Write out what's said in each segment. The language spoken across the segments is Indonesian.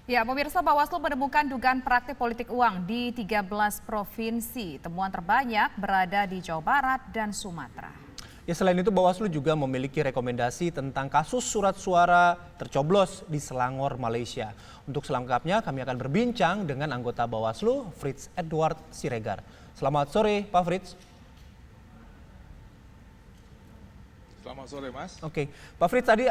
Ya, pemirsa, Bawaslu menemukan dugaan praktik politik uang di 13 provinsi. Temuan terbanyak berada di Jawa Barat dan Sumatera. Ya, selain itu Bawaslu juga memiliki rekomendasi tentang kasus surat suara tercoblos di Selangor, Malaysia. Untuk selengkapnya kami akan berbincang dengan anggota Bawaslu, Fritz Edward Siregar. Selamat sore, Pak Fritz. Selamat sore, Mas. Oke, Pak Fritz, tadi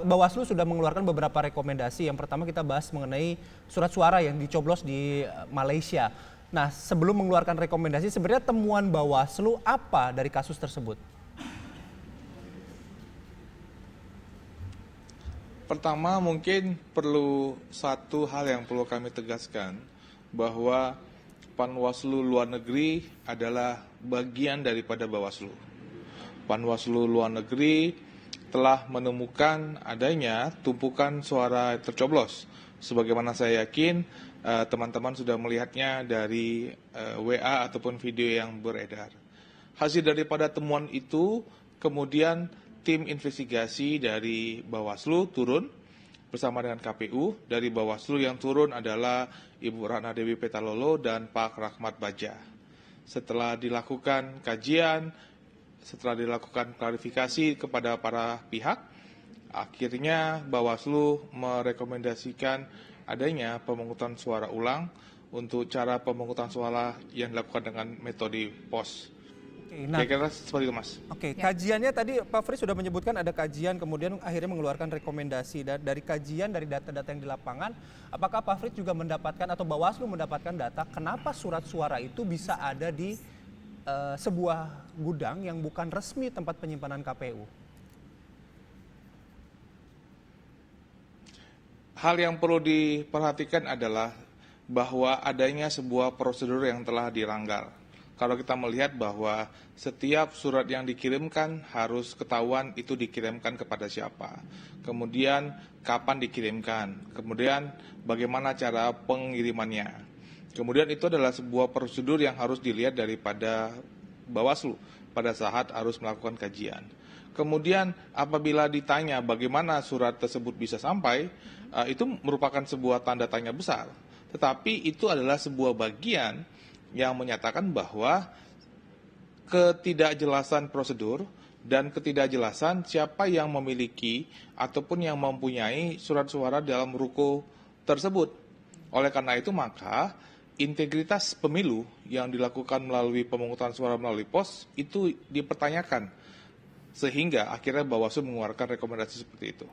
Bawaslu sudah mengeluarkan beberapa rekomendasi. Yang pertama kita bahas mengenai surat suara yang dicoblos di Malaysia. Nah, sebelum mengeluarkan rekomendasi, sebenarnya temuan Bawaslu apa dari kasus tersebut? Pertama, mungkin perlu satu hal yang perlu kami tegaskan, bahwa Panwaslu Luar Negeri adalah bagian daripada Bawaslu. Panwaslu Luar Negeri telah menemukan adanya tumpukan suara tercoblos. Sebagaimana saya yakin teman-teman sudah melihatnya dari WA ataupun video yang beredar. Hasil daripada temuan itu, kemudian tim investigasi dari Bawaslu turun bersama dengan KPU. Dari Bawaslu yang turun adalah Ibu Ratna Dewi Petalolo dan Pak Rahmat Baja. Setelah dilakukan kajian, setelah dilakukan klarifikasi kepada para pihak, akhirnya Bawaslu merekomendasikan adanya pemungutan suara ulang untuk cara pemungutan suara yang dilakukan dengan metode pos. Kira-kira seperti itu, Mas. Oke, kajiannya tadi Pak Fritz sudah menyebutkan ada kajian, kemudian akhirnya mengeluarkan rekomendasi. Dari kajian, dari data-data yang di lapangan, apakah Pak Fritz juga mendapatkan atau Bawaslu mendapatkan data kenapa surat suara itu bisa ada di sebuah gudang yang bukan resmi tempat penyimpanan KPU? Hal yang perlu diperhatikan adalah bahwa adanya sebuah prosedur yang telah dilanggar. Kalau kita melihat bahwa setiap surat yang dikirimkan harus ketahuan itu dikirimkan kepada siapa, kemudian kapan dikirimkan, kemudian bagaimana cara pengirimannya. Kemudian itu adalah sebuah prosedur yang harus dilihat daripada Bawaslu pada saat harus melakukan kajian. Kemudian apabila ditanya bagaimana surat tersebut bisa sampai, itu merupakan sebuah tanda tanya besar. Tetapi itu adalah sebuah bagian yang menyatakan bahwa ketidakjelasan prosedur dan ketidakjelasan siapa yang memiliki ataupun yang mempunyai surat suara dalam ruko tersebut. Oleh karena itu maka integritas pemilu yang dilakukan melalui pemungutan suara melalui pos itu dipertanyakan, sehingga akhirnya Bawaslu mengeluarkan rekomendasi seperti itu.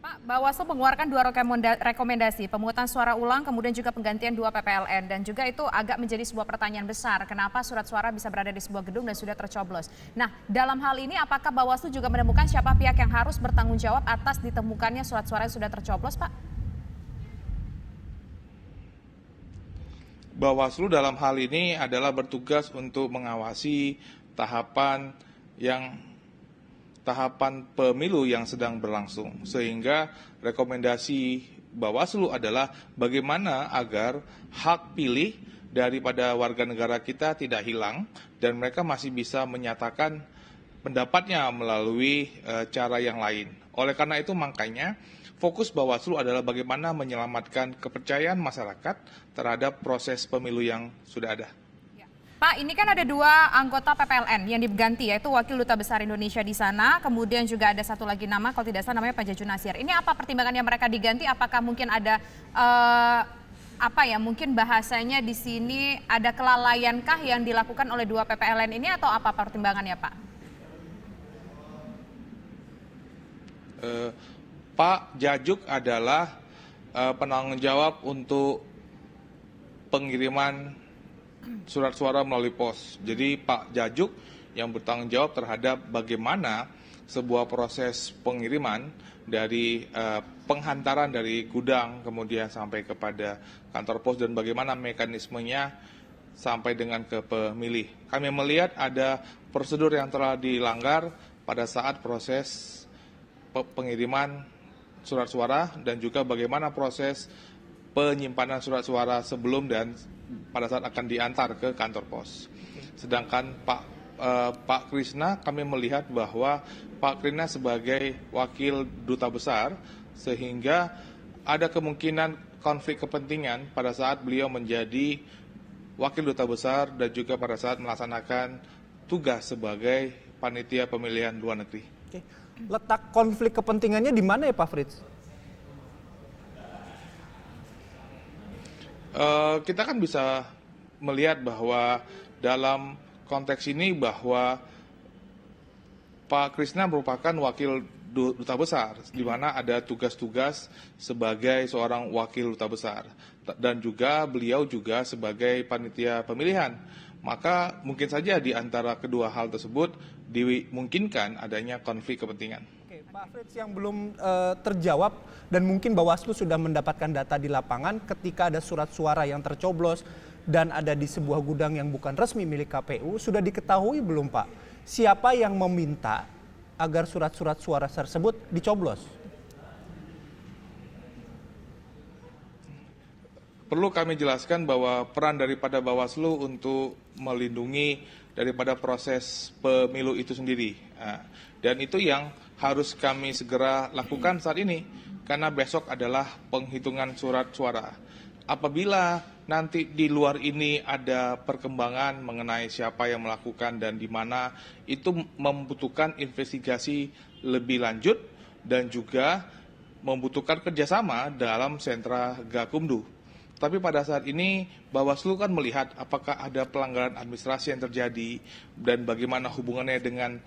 Pak, Bawaslu mengeluarkan dua rekomendasi, pemungutan suara ulang, kemudian juga penggantian 2 PPLN, dan juga itu agak menjadi sebuah pertanyaan besar, kenapa surat suara bisa berada di sebuah gedung dan sudah tercoblos. Nah, dalam hal ini apakah Bawaslu juga menemukan siapa pihak yang harus bertanggung jawab atas ditemukannya surat suara yang sudah tercoblos, Pak? Bawaslu dalam hal ini adalah bertugas untuk mengawasi tahapan pemilu yang sedang berlangsung. Sehingga rekomendasi Bawaslu adalah bagaimana agar hak pilih daripada warga negara kita tidak hilang dan mereka masih bisa menyatakan pendapatnya melalui cara yang lain. Oleh karena itu makanya fokus Bawaslu adalah bagaimana menyelamatkan kepercayaan masyarakat terhadap proses pemilu yang sudah ada. Pak, ini kan ada 2 anggota PPLN yang diganti, yaitu Wakil Duta Besar Indonesia di sana, kemudian juga ada satu lagi nama, kalau tidak salah namanya Pak Jaju Nasir. Ini apa pertimbangannya mereka diganti? Apakah mungkin ada mungkin bahasanya di sini ada kelalaiankah yang dilakukan oleh 2 PPLN ini atau apa pertimbangannya, Pak? Pak Jajuk adalah penanggung jawab untuk pengiriman surat suara melalui pos. Jadi Pak Jajuk yang bertanggung jawab terhadap bagaimana sebuah proses pengiriman dari penghantaran dari gudang kemudian sampai kepada kantor pos dan bagaimana mekanismenya sampai dengan ke pemilih. Kami melihat ada prosedur yang telah dilanggar pada saat proses pengiriman surat suara dan juga bagaimana proses penyimpanan surat suara sebelum dan pada saat akan diantar ke kantor pos. Sedangkan Pak Krishna, kami melihat bahwa Pak Krishna sebagai wakil duta besar sehingga ada kemungkinan konflik kepentingan pada saat beliau menjadi wakil duta besar dan juga pada saat melaksanakan tugas sebagai panitia pemilihan luar negeri. Oke. Letak konflik kepentingannya di mana ya Pak Frits? Kita kan bisa melihat bahwa dalam konteks ini bahwa Pak Krishna merupakan wakil duta besar, di mana ada tugas-tugas sebagai seorang wakil duta besar, dan juga beliau juga sebagai panitia pemilihan. Maka mungkin saja di antara kedua hal tersebut dimungkinkan adanya konflik kepentingan. Oke, Pak Frits, yang belum terjawab dan mungkin Bawaslu sudah mendapatkan data di lapangan ketika ada surat suara yang tercoblos dan ada di sebuah gudang yang bukan resmi milik KPU, sudah diketahui belum Pak siapa yang meminta agar surat-surat suara tersebut dicoblos? Perlu kami jelaskan bahwa peran daripada Bawaslu untuk melindungi daripada proses pemilu itu sendiri. Dan itu yang harus kami segera lakukan saat ini, karena besok adalah penghitungan surat suara. Apabila nanti di luar ini ada perkembangan mengenai siapa yang melakukan dan di mana, itu membutuhkan investigasi lebih lanjut dan juga membutuhkan kerjasama dalam sentra Gakumdu. Tapi pada saat ini Bawaslu kan melihat apakah ada pelanggaran administrasi yang terjadi dan bagaimana hubungannya dengan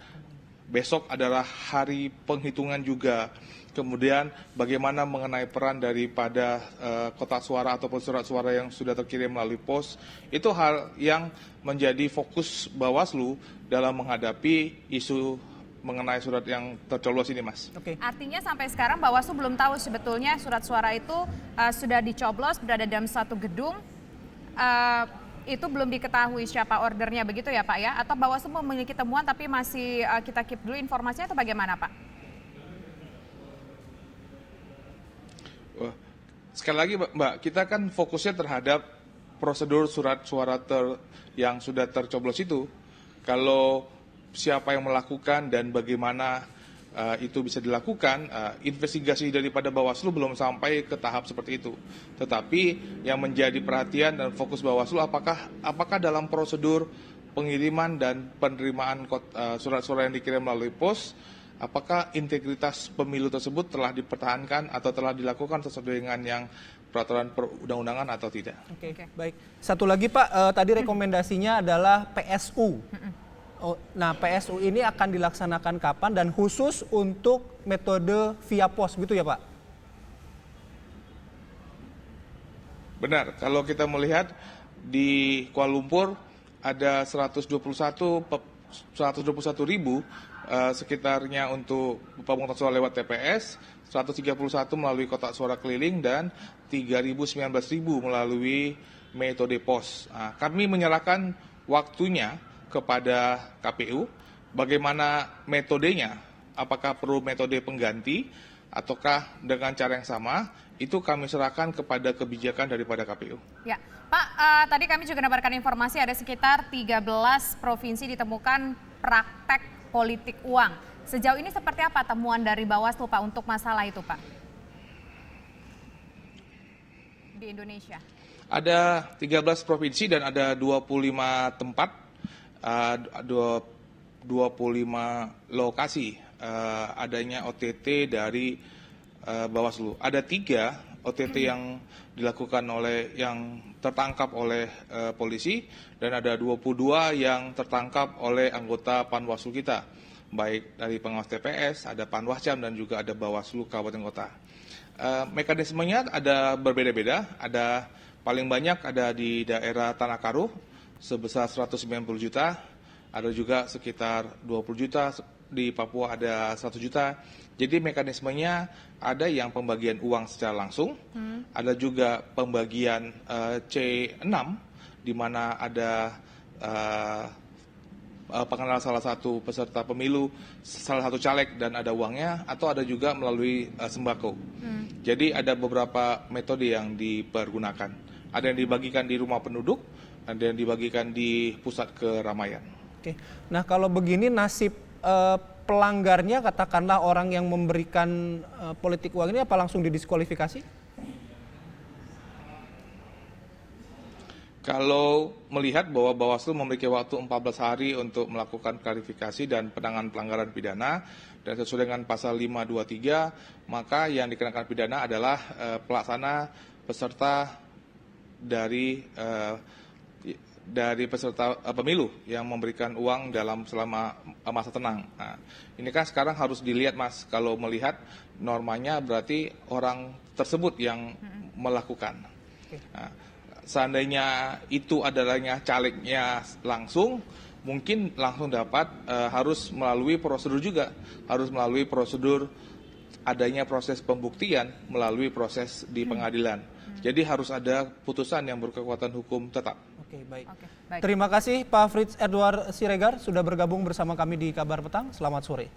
besok adalah hari penghitungan juga. Kemudian bagaimana mengenai peran daripada kotak suara ataupun surat suara yang sudah terkirim melalui pos. Itu hal yang menjadi fokus Bawaslu dalam menghadapi isu mengenai surat yang tercoblos ini, Mas. Oke. Artinya sampai sekarang Bawaslu belum tahu sebetulnya surat suara itu sudah dicoblos berada dalam satu gedung. Itu belum diketahui siapa ordernya, begitu ya Pak ya? Atau Bawaslu memiliki temuan tapi masih kita keep dulu informasinya atau bagaimana Pak? Sekali lagi Mbak, kita kan fokusnya terhadap prosedur surat suara yang sudah tercoblos itu. Kalau siapa yang melakukan dan bagaimana itu bisa dilakukan, investigasi daripada Bawaslu belum sampai ke tahap seperti itu. Tetapi yang menjadi perhatian dan fokus Bawaslu apakah dalam prosedur pengiriman dan penerimaan surat-surat yang dikirim melalui pos, apakah integritas pemilu tersebut telah dipertahankan atau telah dilakukan sesuai dengan yang peraturan perundang-undangan atau tidak. Oke. Baik. Satu lagi Pak, tadi rekomendasinya adalah PSU. Nah, PSU ini akan dilaksanakan kapan dan khusus untuk metode via pos, gitu ya Pak? Benar, kalau kita melihat di Kuala Lumpur ada 121 ribu sekitarnya untuk pemungutan suara lewat TPS, 131 melalui kotak suara keliling dan 19.000 melalui metode pos. Nah, kami menyerahkan waktunya kepada KPU, bagaimana metodenya, apakah perlu metode pengganti ataukah dengan cara yang sama, itu kami serahkan kepada kebijakan daripada KPU. Ya, Pak, tadi kami juga mendapatkan informasi ada sekitar 13 provinsi ditemukan praktek politik uang. Sejauh ini seperti apa temuan dari Bawaslu Pak untuk masalah itu Pak? Di Indonesia. Ada 13 provinsi dan ada 25 tempat, 25 lokasi adanya OTT dari Bawaslu. Ada 3 OTT yang dilakukan yang tertangkap oleh polisi dan ada 22 yang tertangkap oleh anggota Panwaslu kita, baik dari pengawas TPS, ada Panwascam dan juga ada Bawaslu Kabupaten Kota. Mekanismenya ada berbeda-beda, ada paling banyak ada di daerah Tanah Karo sebesar 190 juta, ada juga sekitar 20 juta, di Papua ada 1 juta. Jadi mekanismenya ada yang pembagian uang secara langsung, ada juga pembagian C6, di mana ada pengenalan salah satu peserta pemilu, salah satu caleg dan ada uangnya, atau ada juga melalui sembako. Jadi ada beberapa metode yang dipergunakan. Ada yang dibagikan di rumah penduduk, ada yang dibagikan di pusat keramaian. Oke. Nah, kalau begini nasib pelanggarnya, katakanlah orang yang memberikan politik uang ini, apa langsung didiskualifikasi? Kalau melihat bahwa Bawaslu memiliki waktu 14 hari untuk melakukan klarifikasi dan penanganan pelanggaran pidana, dan sesuai dengan pasal 523, maka yang dikenakan pidana adalah pelaksana peserta dari peserta pemilu yang memberikan uang selama masa tenang. Nah, ini kan sekarang harus dilihat, Mas, kalau melihat normanya berarti orang tersebut yang melakukan. Nah, seandainya itu adalahnya calegnya langsung, mungkin langsung dapat, harus melalui prosedur juga, harus melalui prosedur adanya proses pembuktian melalui proses di pengadilan. Jadi harus ada putusan yang berkekuatan hukum tetap. Oke, baik. Baik. Terima kasih Pak Fritz Edward Siregar sudah bergabung bersama kami di Kabar Petang. Selamat sore.